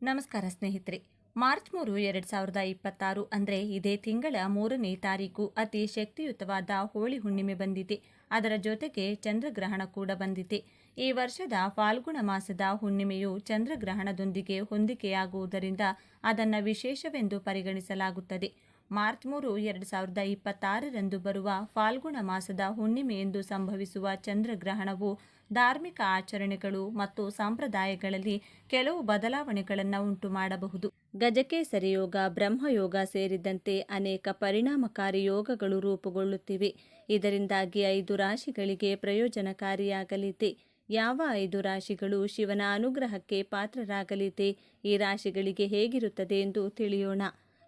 ನಮಸ್ಕಾರ ಸ್ನೇಹಿತರೆ. ಮಾರ್ಚ್ 3, 2026 ಅಂದರೆ ಇದೇ ತಿಂಗಳ 3ನೇ ತಾರೀಕು ಅತಿ ಶಕ್ತಿಯುತವಾದ ಹೋಳಿ ಹುಣ್ಣಿಮೆ ಬಂದಿದೆ. ಅದರ ಜೊತೆಗೆ ಚಂದ್ರಗ್ರಹಣ ಕೂಡ ಬಂದಿದೆ. ಈ ವರ್ಷದ ಫಾಲ್ಗುಣ ಮಾಸದ ಹುಣ್ಣಿಮೆಯು ಚಂದ್ರಗ್ರಹಣದೊಂದಿಗೆ ಹೊಂದಿಕೆಯಾಗುವುದರಿಂದ ಅದನ್ನು ವಿಶೇಷವೆಂದು ಪರಿಗಣಿಸಲಾಗುತ್ತದೆ. ಮಾರ್ಚ್ 3, 2026 ಬರುವ ಫಾಲ್ಗುಣ ಮಾಸದ ಹುಣ್ಣಿಮೆಯೆಂದು ಸಂಭವಿಸುವ ಚಂದ್ರಗ್ರಹಣವು ಧಾರ್ಮಿಕ ಆಚರಣೆಗಳು ಮತ್ತು ಸಂಪ್ರದಾಯಗಳಲ್ಲಿ ಕೆಲವು ಬದಲಾವಣೆಗಳನ್ನು ಉಂಟು ಮಾಡಬಹುದು. ಗಜಕೇಸರಿ ಯೋಗ, ಬ್ರಹ್ಮಯೋಗ ಸೇರಿದಂತೆ ಅನೇಕ ಪರಿಣಾಮಕಾರಿ ಯೋಗಗಳು ರೂಪುಗೊಳ್ಳುತ್ತಿವೆ. ಇದರಿಂದಾಗಿ 5 ರಾಶಿಗಳಿಗೆ ಪ್ರಯೋಜನಕಾರಿಯಾಗಲಿದೆ. ಯಾವ 5 ರಾಶಿಗಳು ಶಿವನ ಅನುಗ್ರಹಕ್ಕೆ ಪಾತ್ರರಾಗಲಿದೆ? ಈ ರಾಶಿಗಳಿಗೆ ಹೇಗಿರುತ್ತದೆ ಎಂದು ತಿಳಿಯೋಣ.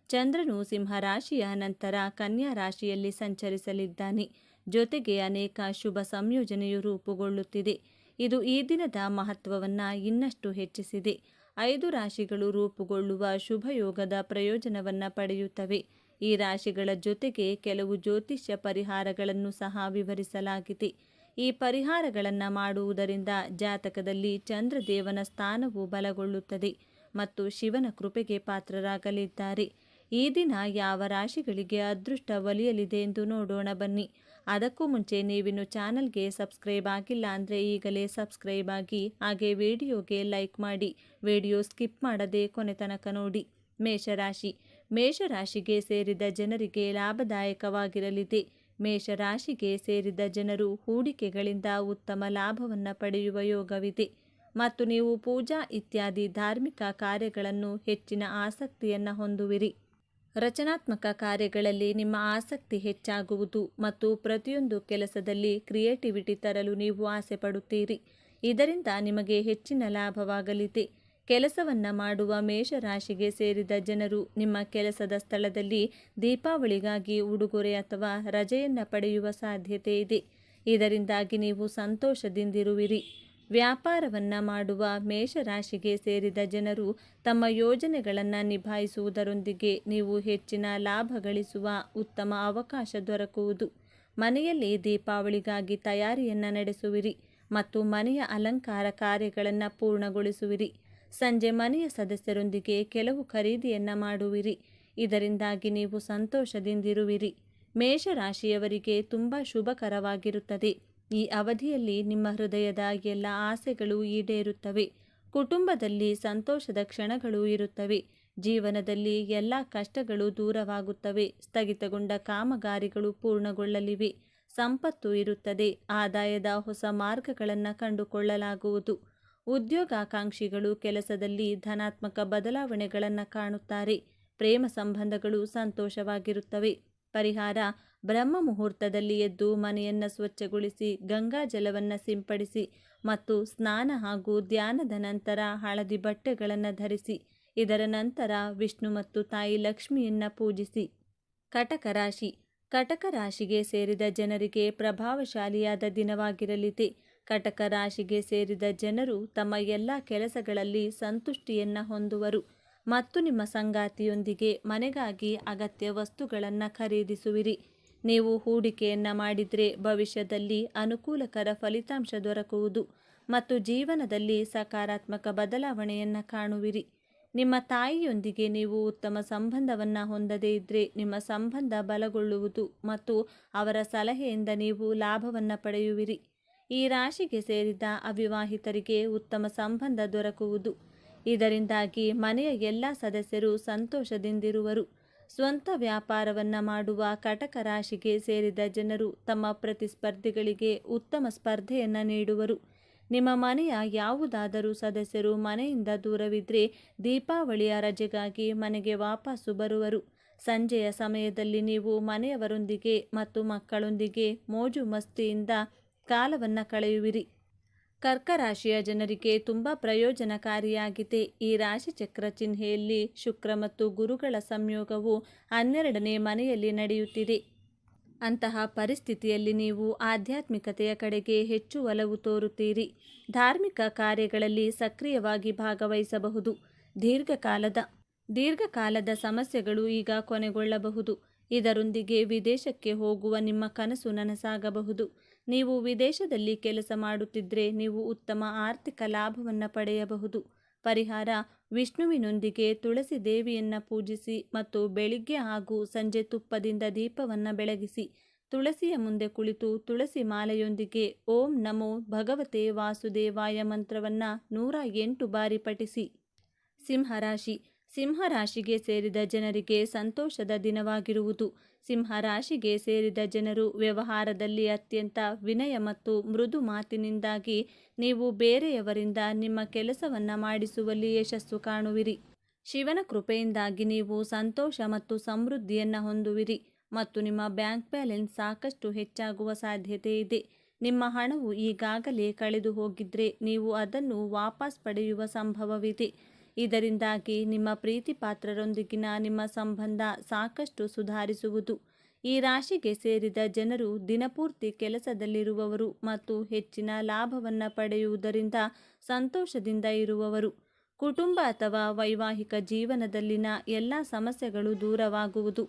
ಚಂದ್ರನು ಸಿಂಹ ರಾಶಿಯ ನಂತರ ಕನ್ಯಾ ರಾಶಿಯಲ್ಲಿ ಸಂಚರಿಸಲಿದ್ದಾನೆ. ಜೊತೆಗೆ ಅನೇಕ ಶುಭ ಸಂಯೋಜನೆಯು ರೂಪುಗೊಳ್ಳುತ್ತಿದೆ. ಇದು ಈ ದಿನದ ಮಹತ್ವವನ್ನು ಇನ್ನಷ್ಟು ಹೆಚ್ಚಿಸಿದೆ. 5 ರಾಶಿಗಳು ರೂಪುಗೊಳ್ಳುವ ಶುಭಯೋಗದ ಪ್ರಯೋಜನವನ್ನು ಪಡೆಯುತ್ತವೆ. ಈ ರಾಶಿಗಳ ಜೊತೆಗೆ ಕೆಲವು ಜ್ಯೋತಿಷ್ಯ ಪರಿಹಾರಗಳನ್ನು ಸಹ ವಿವರಿಸಲಾಗಿದೆ. ಈ ಪರಿಹಾರಗಳನ್ನು ಮಾಡುವುದರಿಂದ ಜಾತಕದಲ್ಲಿ ಚಂದ್ರದೇವನ ಸ್ಥಾನವು ಬಲಗೊಳ್ಳುತ್ತದೆ ಮತ್ತು ಶಿವನ ಕೃಪೆಗೆ ಪಾತ್ರರಾಗಲಿದ್ದಾರೆ. ಈ ದಿನ ಯಾವ ರಾಶಿಗಳಿಗೆ ಅದೃಷ್ಟ ಒಲಿಯಲಿದೆ ಎಂದು ನೋಡೋಣ ಬನ್ನಿ. ಅದಕ್ಕೂ ಮುಂಚೆ ನೀವಿನ್ನು ಚಾನಲ್ಗೆ ಸಬ್ಸ್ಕ್ರೈಬ್ ಆಗಿಲ್ಲ ಅಂದರೆ ಈಗಲೇ ಸಬ್ಸ್ಕ್ರೈಬ್ ಆಗಿ, ಹಾಗೆ ವಿಡಿಯೋಗೆ ಲೈಕ್ ಮಾಡಿ, ವಿಡಿಯೋ ಸ್ಕಿಪ್ ಮಾಡದೆ ಕೊನೆ ತನಕ ನೋಡಿ. ಮೇಷರಾಶಿ. ಮೇಷರಾಶಿಗೆ ಸೇರಿದ ಜನರಿಗೆ ಲಾಭದಾಯಕವಾಗಿರಲಿದೆ. ಮೇಷರಾಶಿಗೆ ಸೇರಿದ ಜನರು ಹೂಡಿಕೆಗಳಿಂದ ಉತ್ತಮ ಲಾಭವನ್ನು ಪಡೆಯುವ ಯೋಗವಿದೆ ಮತ್ತು ನೀವು ಪೂಜಾ ಇತ್ಯಾದಿ ಧಾರ್ಮಿಕ ಕಾರ್ಯಗಳನ್ನು ಹೆಚ್ಚಿನ ಆಸಕ್ತಿಯನ್ನು ಹೊಂದುವಿರಿ. ರಚನಾತ್ಮಕ ಕಾರ್ಯಗಳಲ್ಲಿ ನಿಮ್ಮ ಆಸಕ್ತಿ ಹೆಚ್ಚಾಗುವುದು ಮತ್ತು ಪ್ರತಿಯೊಂದು ಕೆಲಸದಲ್ಲಿ ಕ್ರಿಯೇಟಿವಿಟಿ ತರಲು ನೀವು ಆಸೆ ಪಡುತ್ತೀರಿ. ಇದರಿಂದ ನಿಮಗೆ ಹೆಚ್ಚಿನ ಲಾಭವಾಗಲಿದೆ. ಕೆಲಸವನ್ನು ಮಾಡುವ ಮೇಷರಾಶಿಗೆ ಸೇರಿದ ಜನರು ನಿಮ್ಮ ಕೆಲಸದ ಸ್ಥಳದಲ್ಲಿ ದೀಪಾವಳಿಗಾಗಿ ಉಡುಗೊರೆ ಅಥವಾ ರಜೆಯನ್ನು ಪಡೆಯುವ ಸಾಧ್ಯತೆ ಇದೆ. ಇದರಿಂದಾಗಿ ನೀವು ಸಂತೋಷದಿಂದಿರುವಿರಿ. ವ್ಯಾಪಾರವನ್ನು ಮಾಡುವ ಮೇಷರಾಶಿಗೆ ಸೇರಿದ ಜನರು ತಮ್ಮ ಯೋಜನೆಗಳನ್ನು ನಿಭಾಯಿಸುವುದರೊಂದಿಗೆ ನೀವು ಹೆಚ್ಚಿನ ಲಾಭ ಗಳಿಸುವ ಉತ್ತಮ ಅವಕಾಶ ದೊರಕುವುದು. ಮನೆಯಲ್ಲಿ ದೀಪಾವಳಿಗಾಗಿ ತಯಾರಿಯನ್ನು ನಡೆಸುವಿರಿ ಮತ್ತು ಮನೆಯ ಅಲಂಕಾರ ಕಾರ್ಯಗಳನ್ನು ಪೂರ್ಣಗೊಳಿಸುವಿರಿ. ಸಂಜೆ ಮನೆಯ ಸದಸ್ಯರೊಂದಿಗೆ ಕೆಲವು ಖರೀದಿಯನ್ನು ಮಾಡುವಿರಿ. ಇದರಿಂದಾಗಿ ನೀವು ಸಂತೋಷದಿಂದಿರುವಿರಿ. ಮೇಷರಾಶಿಯವರಿಗೆ ತುಂಬ ಶುಭಕರವಾಗಿರುತ್ತದೆ. ಈ ಅವಧಿಯಲ್ಲಿ ನಿಮ್ಮ ಹೃದಯದ ಎಲ್ಲ ಆಸೆಗಳು ಈಡೇರುತ್ತವೆ. ಕುಟುಂಬದಲ್ಲಿ ಸಂತೋಷದ ಕ್ಷಣಗಳು ಇರುತ್ತವೆ. ಜೀವನದಲ್ಲಿ ಎಲ್ಲ ಕಷ್ಟಗಳು ದೂರವಾಗುತ್ತವೆ. ಸ್ಥಗಿತಗೊಂಡ ಕಾಮಗಾರಿಗಳು ಪೂರ್ಣಗೊಳ್ಳಲಿವೆ. ಸಂಪತ್ತು ಇರುತ್ತದೆ. ಆದಾಯದ ಹೊಸ ಮಾರ್ಗಗಳನ್ನು ಕಂಡುಕೊಳ್ಳಲಾಗುವುದು. ಉದ್ಯೋಗಾಕಾಂಕ್ಷಿಗಳು ಕೆಲಸದಲ್ಲಿ ಧನಾತ್ಮಕ ಬದಲಾವಣೆಗಳನ್ನು ಕಾಣುತ್ತಾರೆ. ಪ್ರೇಮ ಸಂಬಂಧಗಳು ಸಂತೋಷವಾಗಿರುತ್ತವೆ. ಪರಿಹಾರ: ಬ್ರಹ್ಮ ಮುಹೂರ್ತದಲ್ಲಿ ಎದ್ದು ಮನೆಯನ್ನು ಸ್ವಚ್ಛಗೊಳಿಸಿ, ಗಂಗಾ ಜಲವನ್ನು ಸಿಂಪಡಿಸಿ ಮತ್ತು ಸ್ನಾನ ಹಾಗೂ ಧ್ಯಾನದ ನಂತರ ಹಳದಿ ಬಟ್ಟೆಗಳನ್ನು ಧರಿಸಿ. ಇದರ ನಂತರ ವಿಷ್ಣು ಮತ್ತು ತಾಯಿ ಲಕ್ಷ್ಮಿಯನ್ನು ಪೂಜಿಸಿ. ಕಟಕ ರಾಶಿ. ಕಟಕ ರಾಶಿಗೆ ಸೇರಿದ ಜನರಿಗೆ ಪ್ರಭಾವಶಾಲಿಯಾದ ದಿನವಾಗಿರಲಿದೆ. ಕಟಕ ರಾಶಿಗೆ ಸೇರಿದ ಜನರು ತಮ್ಮ ಎಲ್ಲ ಕೆಲಸಗಳಲ್ಲಿ ಸಂತುಷ್ಟಿಯನ್ನು ಹೊಂದುವರು ಮತ್ತು ನಿಮ್ಮ ಸಂಗಾತಿಯೊಂದಿಗೆ ಮನೆಗಾಗಿ ಅಗತ್ಯ ವಸ್ತುಗಳನ್ನು ಖರೀದಿಸುವಿರಿ. ನೀವು ಹೂಡಿಕೆಯನ್ನು ಮಾಡಿದರೆ ಭವಿಷ್ಯದಲ್ಲಿ ಅನುಕೂಲಕರ ಫಲಿತಾಂಶ ದೊರಕುವುದು ಮತ್ತು ಜೀವನದಲ್ಲಿ ಸಕಾರಾತ್ಮಕ ಬದಲಾವಣೆಯನ್ನು ಕಾಣುವಿರಿ. ನಿಮ್ಮ ತಾಯಿಯೊಂದಿಗೆ ನೀವು ಉತ್ತಮ ಸಂಬಂಧವನ್ನು ಹೊಂದದೇ ಇದ್ದರೆ ನಿಮ್ಮ ಸಂಬಂಧ ಬಲಗೊಳ್ಳುವುದು ಮತ್ತು ಅವರ ಸಲಹೆಯಿಂದ ನೀವು ಲಾಭವನ್ನು ಪಡೆಯುವಿರಿ. ಈ ರಾಶಿಗೆ ಸೇರಿದ ಅವಿವಾಹಿತರಿಗೆ ಉತ್ತಮ ಸಂಬಂಧ ದೊರಕುವುದು. ಇದರಿಂದಾಗಿ ಮನೆಯ ಎಲ್ಲ ಸದಸ್ಯರು ಸಂತೋಷದಿಂದಿರುವರು. ಸ್ವಂತ ವ್ಯಾಪಾರವನ್ನು ಮಾಡುವ ಕಟಕ ರಾಶಿಗೆ ಸೇರಿದ ಜನರು ತಮ್ಮ ಪ್ರತಿಸ್ಪರ್ಧಿಗಳಿಗೆ ಉತ್ತಮ ಸ್ಪರ್ಧೆಯನ್ನು ನೀಡುವರು. ನಿಮ್ಮ ಮನೆಯ ಯಾವುದಾದರೂ ಸದಸ್ಯರು ಮನೆಯಿಂದ ದೂರವಿದ್ದರೆ ದೀಪಾವಳಿಯ ರಜೆಗಾಗಿ ಮನೆಗೆ ವಾಪಸ್ಸು ಬರುವರು. ಸಂಜೆಯ ಸಮಯದಲ್ಲಿ ನೀವು ಮನೆಯವರೊಂದಿಗೆ ಮತ್ತು ಮಕ್ಕಳೊಂದಿಗೆ ಮೋಜು ಮಸ್ತಿಯಿಂದ ಕಾಲವನ್ನು ಕಳೆಯುವಿರಿ. ಕರ್ಕ ರಾಶಿಯ ಜನರಿಗೆ ತುಂಬ ಪ್ರಯೋಜನಕಾರಿಯಾಗಿದೆ. ಈ ರಾಶಿಚಕ್ರ ಚಿಹ್ನೆಯಲ್ಲಿ ಶುಕ್ರ ಮತ್ತು ಗುರುಗಳ ಸಂಯೋಗವು 12ನೇ ಮನೆಯಲ್ಲಿ ನಡೆಯುತ್ತಿದೆ. ಅಂತಹ ಪರಿಸ್ಥಿತಿಯಲ್ಲಿ ನೀವು ಆಧ್ಯಾತ್ಮಿಕತೆಯ ಕಡೆಗೆ ಹೆಚ್ಚು ಒಲವು ತೋರುತ್ತೀರಿ. ಧಾರ್ಮಿಕ ಕಾರ್ಯಗಳಲ್ಲಿ ಸಕ್ರಿಯವಾಗಿ ಭಾಗವಹಿಸಬಹುದು. ದೀರ್ಘಕಾಲದ ಸಮಸ್ಯೆಗಳು ಈಗ ಕೊನೆಗೊಳ್ಳಬಹುದು. ಇದರೊಂದಿಗೆ ವಿದೇಶಕ್ಕೆ ಹೋಗುವ ನಿಮ್ಮ ಕನಸು ನನಸಾಗಬಹುದು. ನೀವು ವಿದೇಶದಲ್ಲಿ ಕೆಲಸ ಮಾಡುತ್ತಿದ್ದರೆ ನೀವು ಉತ್ತಮ ಆರ್ಥಿಕ ಲಾಭವನ್ನು ಪಡೆಯಬಹುದು. ಪರಿಹಾರ: ವಿಷ್ಣುವಿನೊಂದಿಗೆ ತುಳಸಿ ದೇವಿಯನ್ನು ಪೂಜಿಸಿ ಮತ್ತು ಬೆಳಿಗ್ಗೆ ಹಾಗೂ ಸಂಜೆ ತುಪ್ಪದಿಂದ ದೀಪವನ್ನು ಬೆಳಗಿಸಿ ತುಳಸಿಯ ಮುಂದೆ ಕುಳಿತು ತುಳಸಿ ಮಾಲೆಯೊಂದಿಗೆ ಓಂ ನಮೋ ಭಗವತೆ ವಾಸುದೇವಾಯ ಮಂತ್ರವನ್ನು 108 ಬಾರಿ ಪಠಿಸಿ. ಸಿಂಹರಾಶಿ: ಸಿಂಹರಾಶಿಗೆ ಸೇರಿದ ಜನರಿಗೆ ಸಂತೋಷದ ದಿನವಾಗಿರುವುದು. ಸಿಂಹರಾಶಿಗೆ ಸೇರಿದ ಜನರು ವ್ಯವಹಾರದಲ್ಲಿ ಅತ್ಯಂತ ವಿನಯ ಮತ್ತು ಮೃದು ಮಾತಿನಿಂದಾಗಿ ನೀವು ಬೇರೆಯವರಿಂದ ನಿಮ್ಮ ಕೆಲಸವನ್ನು ಮಾಡಿಸುವಲ್ಲಿ ಯಶಸ್ಸು ಕಾಣುವಿರಿ. ಶಿವನ ಕೃಪೆಯಿಂದಾಗಿ ನೀವು ಸಂತೋಷ ಮತ್ತು ಸಮೃದ್ಧಿಯನ್ನು ಹೊಂದುವಿರಿ ಮತ್ತು ನಿಮ್ಮ ಬ್ಯಾಂಕ್ ಬ್ಯಾಲೆನ್ಸ್ ಸಾಕಷ್ಟು ಹೆಚ್ಚಾಗುವ ಸಾಧ್ಯತೆ ಇದೆ. ನಿಮ್ಮ ಹಣವು ಈಗಾಗಲೇ ಕಳೆದು ಹೋಗಿದ್ರೆ ನೀವು ಅದನ್ನು ವಾಪಸ್ ಪಡೆಯುವ ಸಂಭವವಿದೆ. ಇದರಿಂದಾಗಿ ನಿಮ್ಮ ಪ್ರೀತಿ ಪಾತ್ರರೊಂದಿಗಿನ ನಿಮ್ಮ ಸಂಬಂಧ ಸಾಕಷ್ಟು ಸುಧಾರಿಸುವುದು. ಈ ರಾಶಿಗೆ ಸೇರಿದ ಜನರು ದಿನಪೂರ್ತಿ ಕೆಲಸದಲ್ಲಿರುವವರು ಮತ್ತು ಹೆಚ್ಚಿನ ಲಾಭವನ್ನು ಪಡೆಯುವುದರಿಂದ ಸಂತೋಷದಿಂದ ಇರುವವರು. ಕುಟುಂಬ ಅಥವಾ ವೈವಾಹಿಕ ಜೀವನದಲ್ಲಿನ ಎಲ್ಲ ಸಮಸ್ಯೆಗಳು ದೂರವಾಗುವುದು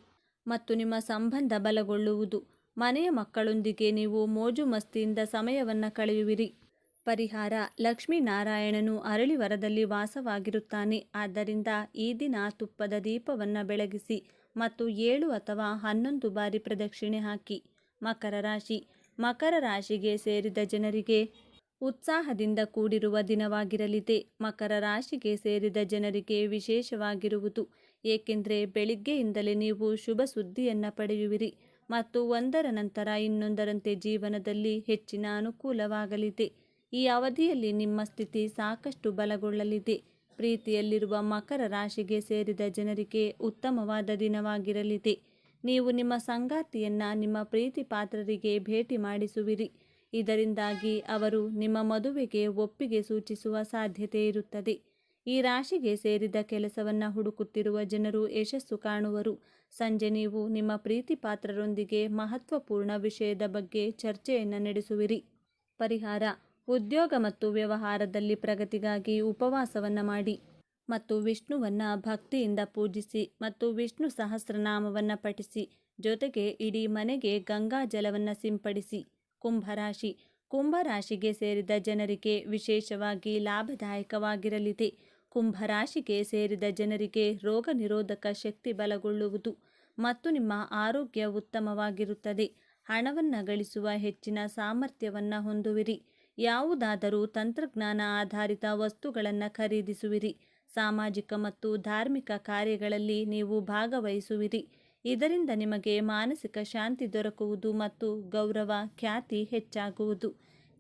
ಮತ್ತು ನಿಮ್ಮ ಸಂಬಂಧ ಬಲಗೊಳ್ಳುವುದು. ಮನೆಯ ಮಕ್ಕಳೊಂದಿಗೆ ನೀವು ಮೋಜು ಮಸ್ತಿಯಿಂದ ಸಮಯವನ್ನು ಕಳೆಯುವಿರಿ. ಪರಿಹಾರ: ಲಕ್ಷ್ಮೀನಾರಾಯಣನು ಅರಳಿವರದಲ್ಲಿ ವಾಸವಾಗಿರುತ್ತಾನೆ. ಆದ್ದರಿಂದ ಈ ದಿನ ತುಪ್ಪದ ದೀಪವನ್ನು ಬೆಳಗಿಸಿ ಮತ್ತು 7 ಅಥವಾ 11 ಬಾರಿ ಪ್ರದಕ್ಷಿಣೆ ಹಾಕಿ. ಮಕರ ರಾಶಿ: ಮಕರ ರಾಶಿಗೆ ಸೇರಿದ ಜನರಿಗೆ ಉತ್ಸಾಹದಿಂದ ಕೂಡಿರುವ ದಿನವಾಗಿರಲಿದೆ. ಮಕರ ರಾಶಿಗೆ ಸೇರಿದ ಜನರಿಗೆ ವಿಶೇಷವಾಗಿರುವುದು, ಏಕೆಂದರೆ ಬೆಳಿಗ್ಗೆಯಿಂದಲೇ ನೀವು ಶುಭ ಸುದ್ದಿಯನ್ನು ಪಡೆಯುವಿರಿ ಮತ್ತು ಒಂದರ ನಂತರ ಇನ್ನೊಂದರಂತೆ ಜೀವನದಲ್ಲಿ ಹೆಚ್ಚಿನ ಅನುಕೂಲವಾಗಲಿದೆ. ಈ ಅವಧಿಯಲ್ಲಿ ನಿಮ್ಮ ಸ್ಥಿತಿ ಸಾಕಷ್ಟು ಬಲಗೊಳ್ಳಲಿದೆ. ಪ್ರೀತಿಯಲ್ಲಿರುವ ಮಕರ ರಾಶಿಗೆ ಸೇರಿದ ಜನರಿಗೆ ಉತ್ತಮವಾದ ದಿನವಾಗಿರಲಿದೆ. ನೀವು ನಿಮ್ಮ ಸಂಗಾತಿಯನ್ನು ನಿಮ್ಮ ಪ್ರೀತಿ ಪಾತ್ರರಿಗೆ ಭೇಟಿ ಮಾಡಿಸುವಿರಿ. ಇದರಿಂದಾಗಿ ಅವರು ನಿಮ್ಮ ಮದುವೆಗೆ ಒಪ್ಪಿಗೆ ಸೂಚಿಸುವ ಸಾಧ್ಯತೆ ಇರುತ್ತದೆ. ಈ ರಾಶಿಗೆ ಸೇರಿದ ಕೆಲಸವನ್ನು ಹುಡುಕುತ್ತಿರುವ ಜನರು ಯಶಸ್ಸು ಕಾಣುವರು. ಸಂಜೆ ನೀವು ನಿಮ್ಮ ಪ್ರೀತಿ ಪಾತ್ರರೊಂದಿಗೆ ಮಹತ್ವಪೂರ್ಣ ವಿಷಯದ ಬಗ್ಗೆ ಚರ್ಚೆಯನ್ನು ನಡೆಸುವಿರಿ. ಪರಿಹಾರ: ಉದ್ಯೋಗ ಮತ್ತು ವ್ಯವಹಾರದಲ್ಲಿ ಪ್ರಗತಿಗಾಗಿ ಉಪವಾಸವನ್ನು ಮಾಡಿ ಮತ್ತು ವಿಷ್ಣುವನ್ನು ಭಕ್ತಿಯಿಂದ ಪೂಜಿಸಿ ಮತ್ತು ವಿಷ್ಣು ಸಹಸ್ರನಾಮವನ್ನು ಪಠಿಸಿ. ಜೊತೆಗೆ ಇಡೀ ಮನೆಗೆ ಗಂಗಾ ಜಲವನ್ನು ಸಿಂಪಡಿಸಿ. ಕುಂಭರಾಶಿ: ಕುಂಭರಾಶಿಗೆ ಸೇರಿದ ಜನರಿಗೆ ವಿಶೇಷವಾಗಿ ಲಾಭದಾಯಕವಾಗಿರಲಿದೆ. ಕುಂಭರಾಶಿಗೆ ಸೇರಿದ ಜನರಿಗೆ ರೋಗ ನಿರೋಧಕ ಶಕ್ತಿ ಬಲಗೊಳ್ಳುವುದು ಮತ್ತು ನಿಮ್ಮ ಆರೋಗ್ಯ ಉತ್ತಮವಾಗಿರುತ್ತದೆ. ಹಣವನ್ನು ಗಳಿಸುವ ಹೆಚ್ಚಿನ ಸಾಮರ್ಥ್ಯವನ್ನು ಹೊಂದುವಿರಿ. ಯಾವುದಾದರೂ ತಂತ್ರಜ್ಞಾನ ಆಧಾರಿತ ವಸ್ತುಗಳನ್ನು ಖರೀದಿಸುವಿರಿ. ಸಾಮಾಜಿಕ ಮತ್ತು ಧಾರ್ಮಿಕ ಕಾರ್ಯಗಳಲ್ಲಿ ನೀವು ಭಾಗವಹಿಸುವಿರಿ. ಇದರಿಂದ ನಿಮಗೆ ಮಾನಸಿಕ ಶಾಂತಿ ದೊರಕುವುದು ಮತ್ತು ಗೌರವ ಖ್ಯಾತಿ ಹೆಚ್ಚಾಗುವುದು.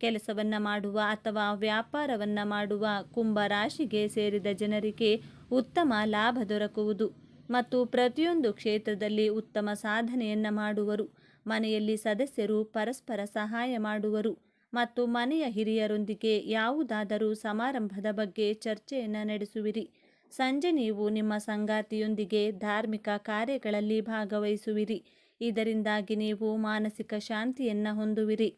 ಕೆಲಸವನ್ನು ಮಾಡುವ ಅಥವಾ ವ್ಯಾಪಾರವನ್ನು ಮಾಡುವ ಕುಂಭರಾಶಿಗೆ ಸೇರಿದ ಜನರಿಗೆ ಉತ್ತಮ ಲಾಭ ದೊರಕುವುದು ಮತ್ತು ಪ್ರತಿಯೊಂದು ಕ್ಷೇತ್ರದಲ್ಲಿ ಉತ್ತಮ ಸಾಧನೆಯನ್ನು ಮಾಡುವರು. ಮನೆಯಲ್ಲಿ ಸದಸ್ಯರು ಪರಸ್ಪರ ಸಹಾಯ ಮಾಡುವರು ಮತ್ತು ಮನೆಯ ಹಿರಿಯರೊಂದಿಗೆ ಯಾವುದಾದರೂ ಸಮಾರಂಭದ ಬಗ್ಗೆ ಚರ್ಚೆಯನ್ನು ನಡೆಸುವಿರಿ. ಸಂಜೆ ನೀವು ನಿಮ್ಮ ಸಂಗಾತಿಯೊಂದಿಗೆ ಧಾರ್ಮಿಕ ಕಾರ್ಯಗಳಲ್ಲಿ ಭಾಗವಹಿಸುವಿರಿ. ಇದರಿಂದಾಗಿ ನೀವು ಮಾನಸಿಕ ಶಾಂತಿಯನ್ನು ಹೊಂದುವಿರಿ.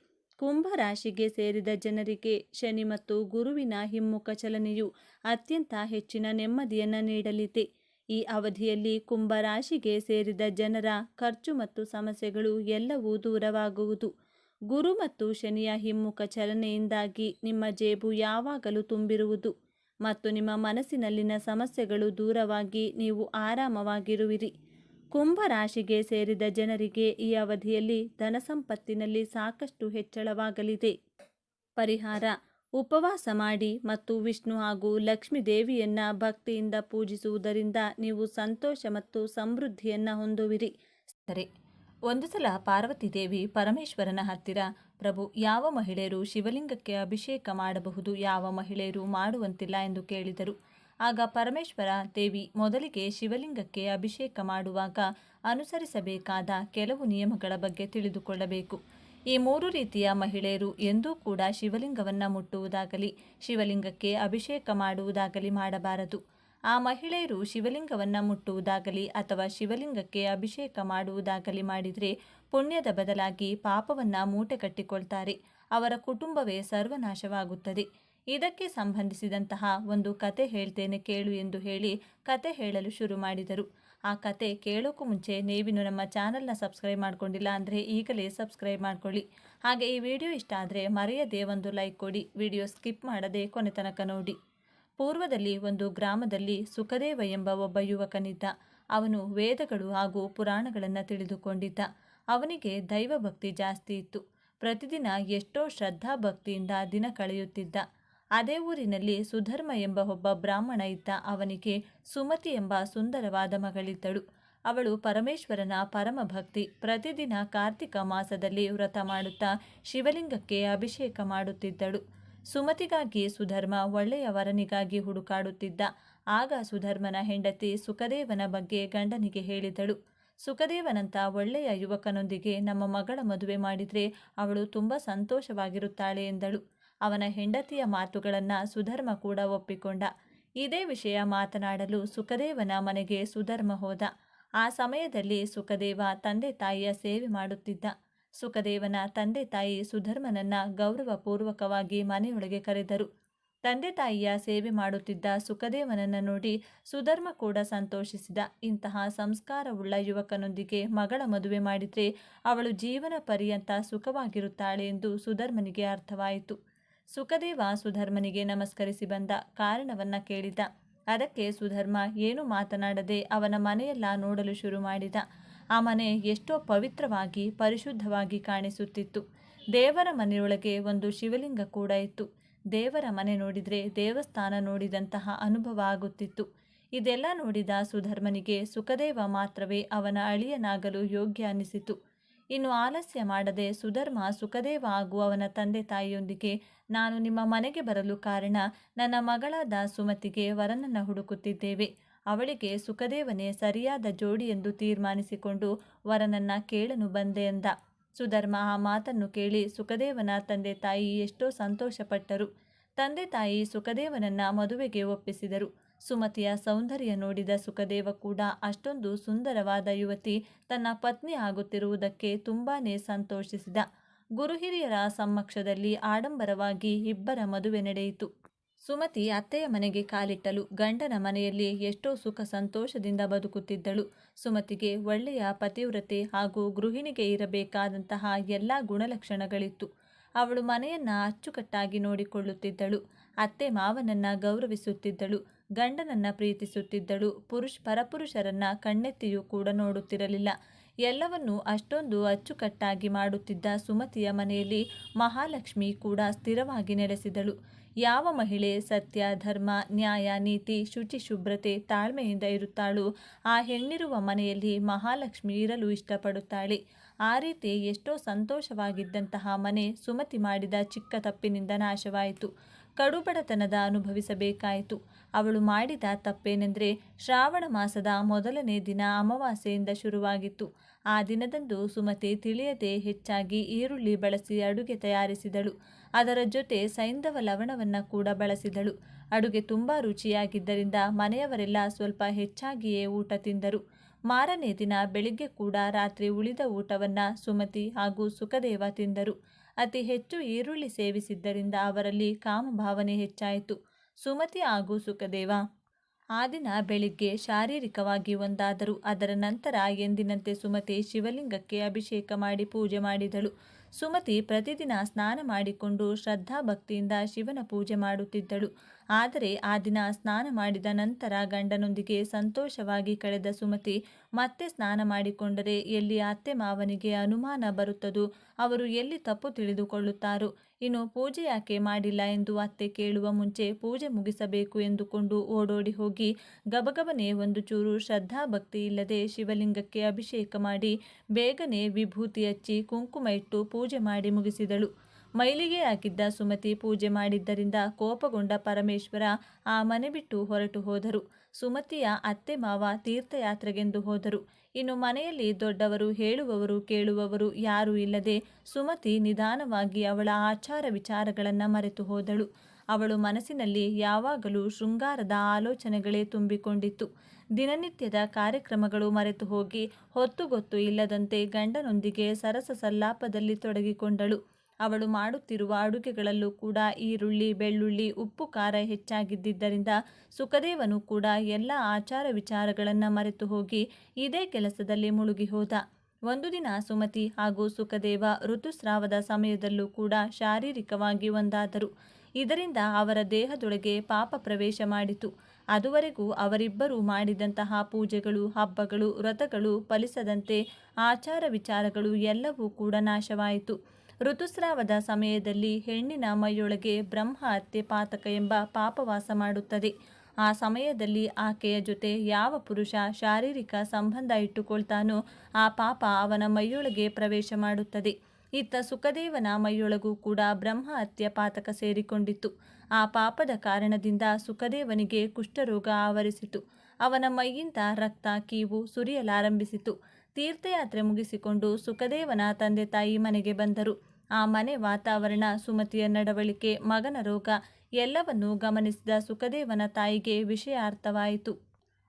ಕುಂಭರಾಶಿಗೆ ಸೇರಿದ ಜನರಿಗೆ ಶನಿ ಮತ್ತು ಗುರುವಿನ ಹಿಮ್ಮುಖ ಚಲನೆಯು ಅತ್ಯಂತ ಹೆಚ್ಚಿನ ನೆಮ್ಮದಿಯನ್ನು ನೀಡಲಿದೆ. ಈ ಅವಧಿಯಲ್ಲಿ ಕುಂಭರಾಶಿಗೆ ಸೇರಿದ ಜನರ ಖರ್ಚು ಮತ್ತು ಸಮಸ್ಯೆಗಳು ಎಲ್ಲವೂ ದೂರವಾಗುವುದು. ಗುರು ಮತ್ತು ಶನಿಯ ಹಿಮ್ಮುಖ ಚಲನೆಯಿಂದಾಗಿ ನಿಮ್ಮ ಜೇಬು ಯಾವಾಗಲೂ ತುಂಬಿರುವುದು ಮತ್ತು ನಿಮ್ಮ ಮನಸ್ಸಿನಲ್ಲಿನ ಸಮಸ್ಯೆಗಳು ದೂರವಾಗಿ ನೀವು ಆರಾಮವಾಗಿರುವಿರಿ. ಕುಂಭರಾಶಿಗೆ ಸೇರಿದ ಜನರಿಗೆ ಈ ಅವಧಿಯಲ್ಲಿ ಧನಸಂಪತ್ತಿನಲ್ಲಿ ಸಾಕಷ್ಟು ಹೆಚ್ಚಳವಾಗಲಿದೆ. ಪರಿಹಾರ: ಉಪವಾಸ ಮಾಡಿ ಮತ್ತು ವಿಷ್ಣು ಹಾಗೂ ಲಕ್ಷ್ಮೀ ದೇವಿಯನ್ನು ಭಕ್ತಿಯಿಂದ ಪೂಜಿಸುವುದರಿಂದ ನೀವು ಸಂತೋಷ ಮತ್ತು ಸಮೃದ್ಧಿಯನ್ನು ಹೊಂದುವಿರಿ. ಸರಿ, ಒಂದು ಸಲ ಪಾರ್ವತಿ ದೇವಿ ಪರಮೇಶ್ವರನ ಹತ್ತಿರ, ಪ್ರಭು, ಯಾವ ಮಹಿಳೆಯರು ಶಿವಲಿಂಗಕ್ಕೆ ಅಭಿಷೇಕ ಮಾಡಬಹುದು, ಯಾವ ಮಹಿಳೆಯರು ಮಾಡುವಂತಿಲ್ಲ ಎಂದು ಕೇಳಿದರು. ಆಗ ಪರಮೇಶ್ವರ ದೇವಿ ಮೊದಲಿಗೆ ಶಿವಲಿಂಗಕ್ಕೆ ಅಭಿಷೇಕ ಮಾಡುವಾಗ ಅನುಸರಿಸಬೇಕಾದ ಕೆಲವು ನಿಯಮಗಳ ಬಗ್ಗೆ ತಿಳಿದುಕೊಳ್ಳಬೇಕು. ಈ 3 ರೀತಿಯ ಮಹಿಳೆಯರು ಎಂದೂ ಕೂಡ ಶಿವಲಿಂಗವನ್ನು ಮುಟ್ಟುವುದಾಗಲಿ ಶಿವಲಿಂಗಕ್ಕೆ ಅಭಿಷೇಕ ಮಾಡುವುದಾಗಲಿ ಮಾಡಬಾರದು. ಆ ಮಹಿಳೆಯರು ಶಿವಲಿಂಗವನ್ನು ಮುಟ್ಟುವುದಾಗಲಿ ಅಥವಾ ಶಿವಲಿಂಗಕ್ಕೆ ಅಭಿಷೇಕ ಮಾಡುವುದಾಗಲಿ ಮಾಡಿದರೆ ಪುಣ್ಯದ ಬದಲಾಗಿ ಪಾಪವನ್ನು ಮೂಟೆ ಕಟ್ಟಿಕೊಳ್ತಾರೆ. ಅವರ ಕುಟುಂಬವೇ ಸರ್ವನಾಶವಾಗುತ್ತದೆ. ಇದಕ್ಕೆ ಸಂಬಂಧಿಸಿದಂತಹ ಒಂದು ಕತೆ ಹೇಳ್ತೇನೆ ಕೇಳು ಎಂದು ಹೇಳಿ ಕತೆ ಹೇಳಲು ಶುರು ಮಾಡಿದರು. ಆ ಕತೆ ಕೇಳೋಕ್ಕೂ ಮುಂಚೆ ನೀವಿನ್ನು ನಮ್ಮ ಚಾನಲ್ನ ಸಬ್ಸ್ಕ್ರೈಬ್ ಮಾಡ್ಕೊಂಡಿಲ್ಲ ಅಂದರೆ ಈಗಲೇ ಸಬ್ಸ್ಕ್ರೈಬ್ ಮಾಡ್ಕೊಳ್ಳಿ. ಹಾಗೆ ಈ ವಿಡಿಯೋ ಇಷ್ಟ ಆದರೆ ಮರೆಯದೇ ಒಂದು ಲೈಕ್ ಕೊಡಿ. ವಿಡಿಯೋ ಸ್ಕಿಪ್ ಮಾಡದೆ ಕೊನೆ ತನಕ ನೋಡಿ. ಪೂರ್ವದಲ್ಲಿ ಒಂದು ಗ್ರಾಮದಲ್ಲಿ ಸುಖದೇವ ಎಂಬ ಒಬ್ಬ ಯುವಕನಿದ್ದ. ಅವನು ವೇದಗಳು ಹಾಗೂ ಪುರಾಣಗಳನ್ನು ತಿಳಿದುಕೊಂಡಿದ್ದ. ಅವನಿಗೆ ದೈವಭಕ್ತಿ ಜಾಸ್ತಿ ಇತ್ತು. ಪ್ರತಿದಿನ ಎಷ್ಟೋ ಶ್ರದ್ಧಾಭಕ್ತಿಯಿಂದ ದಿನ ಕಳೆಯುತ್ತಿದ್ದ. ಅದೇ ಊರಿನಲ್ಲಿ ಸುಧರ್ಮ ಎಂಬ ಒಬ್ಬ ಬ್ರಾಹ್ಮಣ ಇದ್ದ. ಅವನಿಗೆ ಸುಮತಿ ಎಂಬ ಸುಂದರವಾದ ಮಗಳಿದ್ದಳು. ಅವಳು ಪರಮೇಶ್ವರನ ಪರಮ ಭಕ್ತಿ. ಪ್ರತಿದಿನ ಕಾರ್ತಿಕ ಮಾಸದಲ್ಲಿ ವ್ರತ ಮಾಡುತ್ತಾ ಶಿವಲಿಂಗಕ್ಕೆ ಅಭಿಷೇಕ ಮಾಡುತ್ತಿದ್ದಳು. ಸುಮತಿಗಾಗಿ ಸುಧರ್ಮ ಒಳ್ಳೆಯ ವರನಿಗಾಗಿ ಹುಡುಕಾಡುತ್ತಿದ್ದ. ಆಗ ಸುಧರ್ಮನ ಹೆಂಡತಿ ಸುಖದೇವನ ಬಗ್ಗೆ ಗಂಡನಿಗೆ ಹೇಳಿದಳು. ಸುಖದೇವನಂತ ಒಳ್ಳೆಯ ಯುವಕನೊಂದಿಗೆ ನಮ್ಮ ಮಗಳ ಮದುವೆ ಮಾಡಿದರೆ ಅವಳು ತುಂಬ ಸಂತೋಷವಾಗಿರುತ್ತಾಳೆ ಎಂದಳು. ಅವನ ಹೆಂಡತಿಯ ಮಾತುಗಳನ್ನು ಸುಧರ್ಮ ಕೂಡ ಒಪ್ಪಿಕೊಂಡ. ಇದೇ ವಿಷಯ ಮಾತನಾಡಲು ಸುಖದೇವನ ಮನೆಗೆ ಸುಧರ್ಮ ಹೋದ. ಆ ಸಮಯದಲ್ಲಿ ಸುಖದೇವ ತಂದೆ ತಾಯಿಯ ಸೇವೆ ಮಾಡುತ್ತಿದ್ದ. ಸುಖದೇವನ ತಂದೆ ತಾಯಿ ಸುಧರ್ಮನನ್ನ ಗೌರವಪೂರ್ವಕವಾಗಿ ಮನೆಯೊಳಗೆ ಕರೆದರು. ತಂದೆ ತಾಯಿಯ ಸೇವೆ ಮಾಡುತ್ತಿದ್ದ ಸುಖದೇವನನ್ನು ನೋಡಿ ಸುಧರ್ಮ ಕೂಡ ಸಂತೋಷಿಸಿದ. ಇಂತಹ ಸಂಸ್ಕಾರವುಳ್ಳ ಯುವಕನೊಂದಿಗೆ ಮಗಳ ಮದುವೆ ಮಾಡಿದರೆ ಅವಳು ಜೀವನ ಪರ್ಯಂತ ಸುಖವಾಗಿರುತ್ತಾಳೆ ಎಂದು ಸುಧರ್ಮನಿಗೆ ಅರ್ಥವಾಯಿತು. ಸುಖದೇವ ಸುಧರ್ಮನಿಗೆ ನಮಸ್ಕರಿಸಿ ಬಂದ. ಕಾರಣವನ್ನ ಕೇಳಿದ. ಅದಕ್ಕೆ ಸುಧರ್ಮ ಏನು ಮಾತನಾಡದೆ ಅವನ ಮನೆಯೆಲ್ಲ ನೋಡಲು ಶುರು ಮಾಡಿದ. ಆ ಮನೆ ಎಷ್ಟೋ ಪವಿತ್ರವಾಗಿ ಪರಿಶುದ್ಧವಾಗಿ ಕಾಣಿಸುತ್ತಿತ್ತು. ದೇವರ ಮನೆಯೊಳಗೆ ಒಂದು ಶಿವಲಿಂಗ ಕೂಡ ಇತ್ತು. ದೇವರ ಮನೆ ನೋಡಿದರೆ ದೇವಸ್ಥಾನ ನೋಡಿದಂತಹ ಅನುಭವ ಆಗುತ್ತಿತ್ತು. ಇದೆಲ್ಲ ನೋಡಿದ ಸುಧರ್ಮನಿಗೆ ಸುಖದೇವ ಮಾತ್ರವೇ ಅವನ ಅಳಿಯನಾಗಲು ಯೋಗ್ಯ ಅನ್ನಿಸಿತು. ಇನ್ನು ಆಲಸ್ಯ ಮಾಡದೆ ಸುಧರ್ಮ ಸುಖದೇವ ಹಾಗೂ ಅವನ ತಂದೆ ತಾಯಿಯೊಂದಿಗೆ, ನಾನು ನಿಮ್ಮ ಮನೆಗೆ ಬರಲು ಕಾರಣ, ನನ್ನ ಮಗಳಾದ ಸುಮತಿಗೆ ವರನನ್ನು ಹುಡುಕುತ್ತಿದ್ದೇವೆ. ಅವಳಿಗೆ ಸುಖದೇವನೇ ಸರಿಯಾದ ಜೋಡಿ ಎಂದು ತೀರ್ಮಾನಿಸಿಕೊಂಡು ವರನನ್ನ ಕೇಳಲು ಬಂದೆ ಎಂದ. ಸುಧರ್ಮ ಆ ಮಾತನ್ನು ಕೇಳಿ ಸುಖದೇವನ ತಂದೆ ತಾಯಿ ಎಷ್ಟೋ ಸಂತೋಷಪಟ್ಟರು. ತಂದೆ ತಾಯಿ ಸುಖದೇವನನ್ನ ಮದುವೆಗೆ ಒಪ್ಪಿಸಿದರು. ಸುಮತಿಯ ಸೌಂದರ್ಯ ನೋಡಿದ ಸುಖದೇವ ಕೂಡ ಅಷ್ಟೊಂದು ಸುಂದರವಾದ ಯುವತಿ ತನ್ನ ಪತ್ನಿ ಆಗುತ್ತಿರುವುದಕ್ಕೆ ತುಂಬಾನೇ ಸಂತೋಷಿಸಿದ. ಗುರುಹಿರಿಯರ ಸಮ್ಮಕ್ಷದಲ್ಲಿ ಆಡಂಬರವಾಗಿ ಇಬ್ಬರ ಮದುವೆ ನಡೆಯಿತು. ಸುಮತಿ ಅತ್ತೆಯ ಮನೆಗೆ ಕಾಲಿಟ್ಟಲು. ಗಂಡನ ಮನೆಯಲ್ಲಿ ಎಷ್ಟೋ ಸುಖ ಸಂತೋಷದಿಂದ ಬದುಕುತ್ತಿದ್ದಳು. ಸುಮತಿಗೆ ಒಳ್ಳೆಯ ಪತಿವ್ರತೆ ಹಾಗೂ ಗೃಹಿಣಿಗೆ ಇರಬೇಕಾದಂತಹ ಎಲ್ಲ ಗುಣಲಕ್ಷಣಗಳಿತ್ತು. ಅವಳು ಮನೆಯನ್ನ ಅಚ್ಚುಕಟ್ಟಾಗಿ ನೋಡಿಕೊಳ್ಳುತ್ತಿದ್ದಳು. ಅತ್ತೆ ಮಾವನನ್ನ ಗೌರವಿಸುತ್ತಿದ್ದಳು. ಗಂಡನನ್ನ ಪ್ರೀತಿಸುತ್ತಿದ್ದಳು. ಪರಪುರುಷರನ್ನ ಕಣ್ಣೆತ್ತಿಯೂ ಕೂಡ ನೋಡುತ್ತಿರಲಿಲ್ಲ. ಎಲ್ಲವನ್ನೂ ಅಷ್ಟೊಂದು ಅಚ್ಚುಕಟ್ಟಾಗಿ ಮಾಡುತ್ತಿದ್ದ ಸುಮತಿಯ ಮನೆಯಲ್ಲಿ ಮಹಾಲಕ್ಷ್ಮಿ ಕೂಡ ಸ್ಥಿರವಾಗಿ ನೆಲೆಸಿದಳು. ಯಾವ ಮಹಿಳೆ ಸತ್ಯ, ಧರ್ಮ, ನ್ಯಾಯ, ನೀತಿ, ಶುಚಿ, ಶುಭ್ರತೆ, ತಾಳ್ಮೆಯಿಂದ ಇರುತ್ತಾಳೋ ಆ ಹೆಣ್ಣಿರುವ ಮನೆಯಲ್ಲಿ ಮಹಾಲಕ್ಷ್ಮಿ ಇರಲು ಇಷ್ಟಪಡುತ್ತಾಳೆ. ಆ ರೀತಿ ಎಷ್ಟೋ ಸಂತೋಷವಾಗಿದ್ದಂತಹ ಮನೆ ಸುಮತಿ ಮಾಡಿದ ಚಿಕ್ಕ ತಪ್ಪಿನಿಂದ ನಾಶವಾಯಿತು. ಕಡುಬಡತನದ ಅನುಭವಿಸಬೇಕಾಯಿತು. ಅವಳು ಮಾಡಿದ ತಪ್ಪೇನೆಂದರೆ ಶ್ರಾವಣ ಮಾಸದ ಮೊದಲನೇ ದಿನ ಅಮಾವಾಸ್ಯೆಯಿಂದ ಶುರುವಾಗಿತ್ತು. ಆ ದಿನದಂದು ಸುಮತಿ ತಿಳಿಯದೆ ಹೆಚ್ಚಾಗಿ ಈರುಳ್ಳಿ ಬಳಸಿ ಅಡುಗೆ ತಯಾರಿಸಿದಳು. ಅದರ ಜೊತೆ ಸೈಂಧವ ಲವಣವನ್ನು ಕೂಡ ಬಳಸಿದಳು. ಅಡುಗೆ ತುಂಬ ರುಚಿಯಾಗಿದ್ದರಿಂದ ಮನೆಯವರೆಲ್ಲ ಸ್ವಲ್ಪ ಹೆಚ್ಚಾಗಿಯೇ ಊಟ ತಿಂದರು. ಮಾರನೇ ದಿನ ಬೆಳಿಗ್ಗೆ ಕೂಡ ರಾತ್ರಿ ಉಳಿದ ಊಟವನ್ನು ಸುಮತಿ ಹಾಗೂ ಸುಖದೇವ ತಿಂದರು. ಅತಿ ಹೆಚ್ಚು ಈರುಳ್ಳಿ ಸೇವಿಸಿದ್ದರಿಂದ ಅವರಲ್ಲಿ ಕಾಮಭಾವನೆ ಹೆಚ್ಚಾಯಿತು. ಸುಮತಿ ಹಾಗೂ ಸುಖದೇವ ಆ ದಿನ ಬೆಳಿಗ್ಗೆ ಶಾರೀರಿಕವಾಗಿ ಒಂದಾದರು. ಅದರ ನಂತರ ಎಂದಿನಂತೆ ಸುಮತಿ ಶಿವಲಿಂಗಕ್ಕೆ ಅಭಿಷೇಕ ಮಾಡಿ ಪೂಜೆ ಮಾಡಿದಳು. ಸುಮತಿ ಪ್ರತಿದಿನ ಸ್ನಾನ ಮಾಡಿಕೊಂಡು ಶ್ರದ್ಧಾಭಕ್ತಿಯಿಂದ ಶಿವನ ಪೂಜೆ ಮಾಡುತ್ತಿದ್ದಳು. ಆದರೆ ಆ ದಿನ ಸ್ನಾನ ಮಾಡಿದ ನಂತರ ಗಂಡನೊಂದಿಗೆ ಸಂತೋಷವಾಗಿ ಕಳೆದ ಸುಮತಿ ಮತ್ತೆ ಸ್ನಾನ ಮಾಡಿಕೊಂಡರೆ ಎಲ್ಲಿ ಅತ್ತೆ ಮಾವನಿಗೆ ಅನುಮಾನ ಬರುತ್ತದೋ, ಅವರು ಎಲ್ಲಿ ತಪ್ಪು ತಿಳಿದುಕೊಳ್ಳುತ್ತಾರೋ, ಇನ್ನು ಪೂಜೆ ಯಾಕೆ ಮಾಡಿಲ್ಲ ಎಂದು ಅತ್ತೆ ಕೇಳುವ ಮುಂಚೆ ಪೂಜೆ ಮುಗಿಸಬೇಕು ಎಂದುಕೊಂಡು ಓಡೋಡಿ ಹೋಗಿ ಗಬಗಬನೆ ಒಂದು ಚೂರು ಶ್ರದ್ಧಾಭಕ್ತಿ ಇಲ್ಲದೆ ಶಿವಲಿಂಗಕ್ಕೆ ಅಭಿಷೇಕ ಮಾಡಿ ಬೇಗನೆ ವಿಭೂತಿ ಹಚ್ಚಿ ಕುಂಕುಮ ಇಟ್ಟು ಪೂಜೆ ಮಾಡಿ ಮುಗಿಸಿದಳು. ಮೈಲಿಗೆ ಆಗಿದ್ದ ಸುಮತಿ ಪೂಜೆ ಮಾಡಿದ್ದರಿಂದ ಕೋಪಗೊಂಡ ಪರಮೇಶ್ವರ ಆ ಮನೆ ಬಿಟ್ಟು ಹೊರಟು ಹೋದರು. ಸುಮತಿಯ ಅತ್ತೆ ಮಾವ ತೀರ್ಥಯಾತ್ರೆಗೆಂದು ಹೋದರು. ಇನ್ನು ಮನೆಯಲ್ಲಿ ದೊಡ್ಡವರು ಹೇಳುವವರು ಕೇಳುವವರು ಯಾರೂ ಇಲ್ಲದೆ ಸುಮತಿ ನಿಧಾನವಾಗಿ ಅವಳ ಆಚಾರ ವಿಚಾರಗಳನ್ನು ಮರೆತು ಹೋದಳು. ಅವಳು ಮನಸ್ಸಿನಲ್ಲಿ ಯಾವಾಗಲೂ ಶೃಂಗಾರದ ಆಲೋಚನೆಗಳೇ ತುಂಬಿಕೊಂಡಿತ್ತು. ದಿನನಿತ್ಯದ ಕಾರ್ಯಕ್ರಮಗಳು ಮರೆತು ಹೋಗಿ ಹೊತ್ತುಗೊತ್ತು ಇಲ್ಲದಂತೆ ಗಂಡನೊಂದಿಗೆ ಸರಸ ಸಲ್ಲಾಪದಲ್ಲಿ ತೊಡಗಿಕೊಂಡಳು. ಅವಳು ಮಾಡುತ್ತಿರುವ ಅಡುಗೆಗಳಲ್ಲೂ ಕೂಡ ಈರುಳ್ಳಿ, ಬೆಳ್ಳುಳ್ಳಿ, ಉಪ್ಪು, ಖಾರ ಹೆಚ್ಚಾಗಿದ್ದರಿಂದ ಸುಖದೇವನು ಕೂಡ ಎಲ್ಲ ಆಚಾರ ವಿಚಾರಗಳನ್ನು ಮರೆತು ಹೋಗಿ ಇದೇ ಕೆಲಸದಲ್ಲಿ ಮುಳುಗಿ ಹೋದ. ಒಂದು ದಿನ ಸುಮತಿ ಹಾಗೂ ಸುಖದೇವ ಋತುಸ್ರಾವದ ಸಮಯದಲ್ಲೂ ಕೂಡ ಶಾರೀರಿಕವಾಗಿ ಒಂದಾದರು. ಇದರಿಂದ ಅವರ ದೇಹದೊಳಗೆ ಪಾಪ ಪ್ರವೇಶ ಮಾಡಿತು. ಅದುವರೆಗೂ ಅವರಿಬ್ಬರೂ ಮಾಡಿದಂತಹ ಪೂಜೆಗಳು, ಹಬ್ಬಗಳು, ವ್ರತಗಳು ಫಲಿಸದಂತೆ ಆಚಾರ ವಿಚಾರಗಳು ಎಲ್ಲವೂ ಕೂಡ ನಾಶವಾಯಿತು. ಋತುಸ್ರಾವದ ಸಮಯದಲ್ಲಿ ಹೆಣ್ಣಿನ ಮೈಯೊಳಗೆ ಬ್ರಹ್ಮ ಹತ್ಯೆ ಪಾತಕ ಎಂಬ ಪಾಪವಾಸ ಮಾಡುತ್ತದೆ. ಆ ಸಮಯದಲ್ಲಿ ಆಕೆಯ ಜೊತೆ ಯಾವ ಪುರುಷ ಶಾರೀರಿಕ ಸಂಬಂಧ ಇಟ್ಟುಕೊಳ್ತಾನೋ ಆ ಪಾಪ ಅವನ ಮೈಯೊಳಗೆ ಪ್ರವೇಶ ಮಾಡುತ್ತದೆ. ಇತ್ತ ಸುಖದೇವನ ಮೈಯೊಳಗೂ ಕೂಡ ಬ್ರಹ್ಮ ಹತ್ಯೆ ಪಾತಕ ಸೇರಿಕೊಂಡಿತ್ತು. ಆ ಪಾಪದ ಕಾರಣದಿಂದ ಸುಖದೇವನಿಗೆ ಕುಷ್ಠರೋಗ ಆವರಿಸಿತು. ಅವನ ಮೈಯಿಂದ ರಕ್ತ, ಕೀವು ಸುರಿಯಲಾರಂಭಿಸಿತು. ತೀರ್ಥಯಾತ್ರೆ ಮುಗಿಸಿಕೊಂಡು ಸುಖದೇವನ ತಂದೆ ತಾಯಿ ಮನೆಗೆ ಬಂದರು. ಆ ಮನೆ ವಾತಾವರಣ, ಸುಮತಿಯ ನಡವಳಿಕೆ, ಮಗನ ರೋಗ ಎಲ್ಲವನ್ನೂ ಗಮನಿಸಿದ ಸುಖದೇವನ ತಾಯಿಗೆ ವಿಷಯ ಅರ್ಥವಾಯಿತು.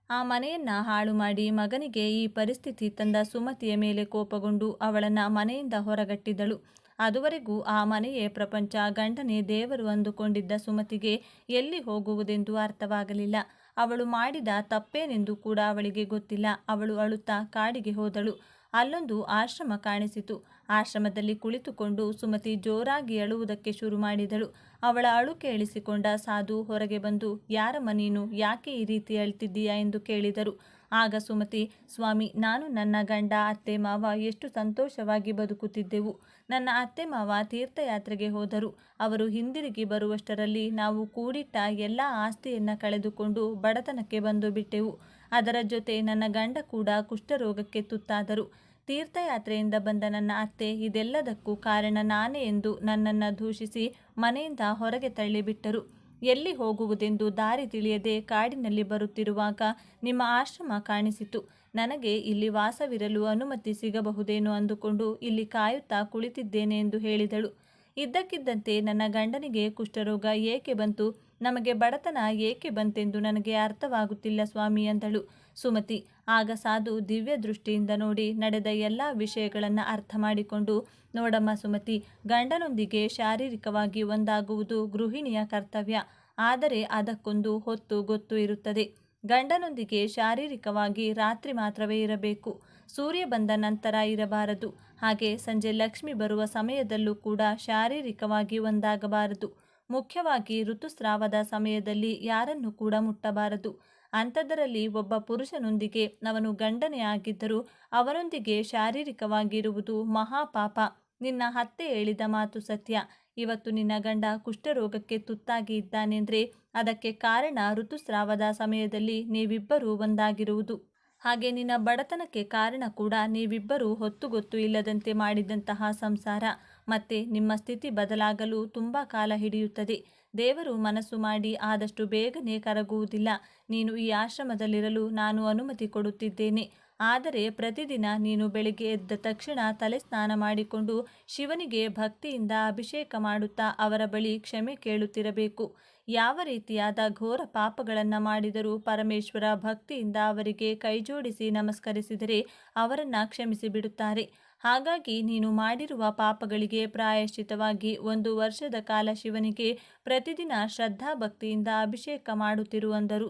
ಆ ಮನೆಯನ್ನ ಹಾಳು ಮಾಡಿ ಮಗನಿಗೆ ಈ ಪರಿಸ್ಥಿತಿ ತಂದ ಸುಮತಿಯ ಮೇಲೆ ಕೋಪಗೊಂಡು ಅವಳನ್ನು ಮನೆಯಿಂದ ಹೊರಗಟ್ಟಿದಳು. ಅದುವರೆಗೂ ಆ ಮನೆಯೇ ಪ್ರಪಂಚ, ಗಂಡನೇ ದೇವರು ಅಂದುಕೊಂಡಿದ್ದ ಸುಮತಿಗೆ ಎಲ್ಲಿ ಹೋಗುವುದೆಂದು ಅರ್ಥವಾಗಲಿಲ್ಲ. ಅವಳು ಮಾಡಿದ ತಪ್ಪೇನೆಂದು ಕೂಡ ಅವಳಿಗೆ ಗೊತ್ತಿಲ್ಲ. ಅವಳು ಅಳುತ್ತಾ ಕಾಡಿಗೆ ಹೋದಳು. ಅಲ್ಲೊಂದು ಆಶ್ರಮ ಕಾಣಿಸಿತು. ಆಶ್ರಮದಲ್ಲಿ ಕುಳಿತುಕೊಂಡು ಸುಮತಿ ಜೋರಾಗಿ ಅಳುವುದಕ್ಕೆ ಶುರು ಮಾಡಿದಳು. ಅವಳ ಅಳು ಕೇಳಿಸಿಕೊಂಡ ಸಾಧು ಹೊರಗೆ ಬಂದು, ಯಾರಮ್ಮ ನೀನು, ಯಾಕೆ ಈ ರೀತಿ ಅಳ್ತಿದ್ದೀಯಾ ಎಂದು ಕೇಳಿದರು. ಆಗ ಸುಮತಿ, ಸ್ವಾಮಿ, ನಾನು ನನ್ನ ಗಂಡ, ಅತ್ತೆ ಮಾವ ಎಷ್ಟು ಸಂತೋಷವಾಗಿ ಬದುಕುತ್ತಿದ್ದೆವು. ನನ್ನ ಅತ್ತೆ ಮಾವ ತೀರ್ಥಯಾತ್ರೆಗೆ ಹೋದರು. ಅವರು ಹಿಂದಿರುಗಿ ಬರುವಷ್ಟರಲ್ಲಿ ನಾವು ಕೂಡಿಟ್ಟ ಎಲ್ಲ ಆಸ್ತಿಯನ್ನು ಕಳೆದುಕೊಂಡು ಬಡತನಕ್ಕೆ ಬಂದು ಬಿಟ್ಟೆವು. ಅದರ ಜೊತೆ ನನ್ನ ಗಂಡ ಕೂಡ ಕುಷ್ಠರೋಗಕ್ಕೆ ತುತ್ತಾದರು. ತೀರ್ಥಯಾತ್ರೆಯಿಂದ ಬಂದ ನನ್ನ ಅತ್ತೆ ಇದೆಲ್ಲದಕ್ಕೂ ಕಾರಣ ನಾನೇ ಎಂದು ನನ್ನನ್ನು ದೂಷಿಸಿ ಮನೆಯಿಂದ ಹೊರಗೆ ತಳ್ಳಿಬಿಟ್ಟರು. ಎಲ್ಲಿ ಹೋಗುವುದೆಂದು ದಾರಿ ತಿಳಿಯದೆ ಕಾಡಿನಲ್ಲಿ ಬರುತ್ತಿರುವಾಗ ನಿಮ್ಮ ಆಶ್ರಮ ಕಾಣಿಸಿತು. ನನಗೆ ಇಲ್ಲಿ ವಾಸವಿರಲು ಅನುಮತಿ ಸಿಗಬಹುದೇನೋ ಅಂದುಕೊಂಡು ಇಲ್ಲಿ ಕಾಯುತ್ತಾ ಕುಳಿತಿದ್ದೇನೆ ಎಂದು ಹೇಳಿದಳು. ಇದ್ದಕ್ಕಿದ್ದಂತೆ ನನ್ನ ಗಂಡನಿಗೆ ಕುಷ್ಠರೋಗ ಏಕೆ ಬಂತು, ನಮಗೆ ಬಡತನ ಏಕೆ ಬಂತೆಂದು ನನಗೆ ಅರ್ಥವಾಗುತ್ತಿಲ್ಲ ಸ್ವಾಮಿ ಎಂದಳು ಸುಮತಿ. ಆಗ ಸಾಧು ದಿವ್ಯ ದೃಷ್ಟಿಯಿಂದ ನೋಡಿ ನಡೆದ ಎಲ್ಲ ವಿಷಯಗಳನ್ನು ಅರ್ಥ ಮಾಡಿಕೊಂಡು, ನೋಡಮ್ಮ ಸುಮತಿ, ಗಂಡನೊಂದಿಗೆ ಶಾರೀರಿಕವಾಗಿ ಒಂದಾಗುವುದು ಗೃಹಿಣಿಯ ಕರ್ತವ್ಯ. ಆದರೆ ಅದಕ್ಕೊಂದು ಹೊತ್ತು ಗೊತ್ತು ಇರುತ್ತದೆ. ಗಂಡನೊಂದಿಗೆ ಶಾರೀರಿಕವಾಗಿ ರಾತ್ರಿ ಮಾತ್ರವೇ ಇರಬೇಕು. ಸೂರ್ಯ ಬಂದ ನಂತರ ಇರಬಾರದು. ಹಾಗೆ ಸಂಜೆ ಲಕ್ಷ್ಮಿ ಬರುವ ಸಮಯದಲ್ಲೂ ಕೂಡ ಶಾರೀರಿಕವಾಗಿ ಒಂದಾಗಬಾರದು. ಮುಖ್ಯವಾಗಿ ಋತುಸ್ರಾವದ ಸಮಯದಲ್ಲಿ ಯಾರನ್ನು ಕೂಡ ಮುಟ್ಟಬಾರದು. ಅಂಥದ್ದರಲ್ಲಿ ಒಬ್ಬ ಪುರುಷನೊಂದಿಗೆ, ಅವನು ಗಂಡನೇ ಆಗಿದ್ದರೂ ಅವನೊಂದಿಗೆ ಶಾರೀರಿಕವಾಗಿರುವುದು ಮಹಾಪಾಪ. ನಿನ್ನ ಅತ್ತೆ ಹೇಳಿದ ಮಾತು ಸತ್ಯ. ಇವತ್ತು ನಿನ್ನ ಗಂಡ ಕುಷ್ಠರೋಗಕ್ಕೆ ತುತ್ತಾಗಿ ಇದ್ದಾನೆಂದರೆ ಅದಕ್ಕೆ ಕಾರಣ ಋತುಸ್ರಾವದ ಸಮಯದಲ್ಲಿ ನೀವಿಬ್ಬರೂ ಒಂದಾಗಿರುವುದು. ಹಾಗೆ ನಿನ್ನ ಬಡತನಕ್ಕೆ ಕಾರಣ ಕೂಡ ನೀವಿಬ್ಬರೂ ಹೊತ್ತುಗೊತ್ತು ಇಲ್ಲದಂತೆ ಮಾಡಿದಂತಹ ಸಂಸಾರ. ಮತ್ತೆ ನಿಮ್ಮ ಸ್ಥಿತಿ ಬದಲಾಗಲು ತುಂಬ ಕಾಲ ಹಿಡಿಯುತ್ತದೆ. ದೇವರು ಮನಸ್ಸು ಮಾಡಿ ಆದಷ್ಟು ಬೇಗನೆ ಕರಗುವುದಿಲ್ಲ. ನೀನು ಈ ಆಶ್ರಮದಲ್ಲಿರಲು ನಾನು ಅನುಮತಿ ಕೊಡುತ್ತಿದ್ದೇನೆ. ಆದರೆ ಪ್ರತಿದಿನ ನೀನು ಬೆಳಿಗ್ಗೆ ಎದ್ದ ತಕ್ಷಣ ತಲೆ ಸ್ನಾನ ಮಾಡಿಕೊಂಡು ಶಿವನಿಗೆ ಭಕ್ತಿಯಿಂದ ಅಭಿಷೇಕ ಮಾಡುತ್ತಾ ಅವರ ಬಳಿ ಕ್ಷಮೆ ಕೇಳುತ್ತಿರಬೇಕು. ಯಾವ ರೀತಿಯಾದ ಘೋರ ಪಾಪಗಳನ್ನು ಮಾಡಿದರೂ ಪರಮೇಶ್ವರ ಭಕ್ತಿಯಿಂದ ಅವರಿಗೆ ಕೈಜೋಡಿಸಿ ನಮಸ್ಕರಿಸಿದರೆ ಅವರನ್ನು ಕ್ಷಮಿಸಿ ಬಿಡುತ್ತಾರೆ. ಹಾಗಾಗಿ ನೀನು ಮಾಡಿರುವ ಪಾಪಗಳಿಗೆ ಪ್ರಾಯಶ್ಚಿತವಾಗಿ 1 ವರ್ಷದ ಕಾಲ ಶಿವನಿಗೆ ಪ್ರತಿದಿನ ಶ್ರದ್ಧಾಭಕ್ತಿಯಿಂದ ಅಭಿಷೇಕ ಮಾಡುತ್ತಿರುವಂದರು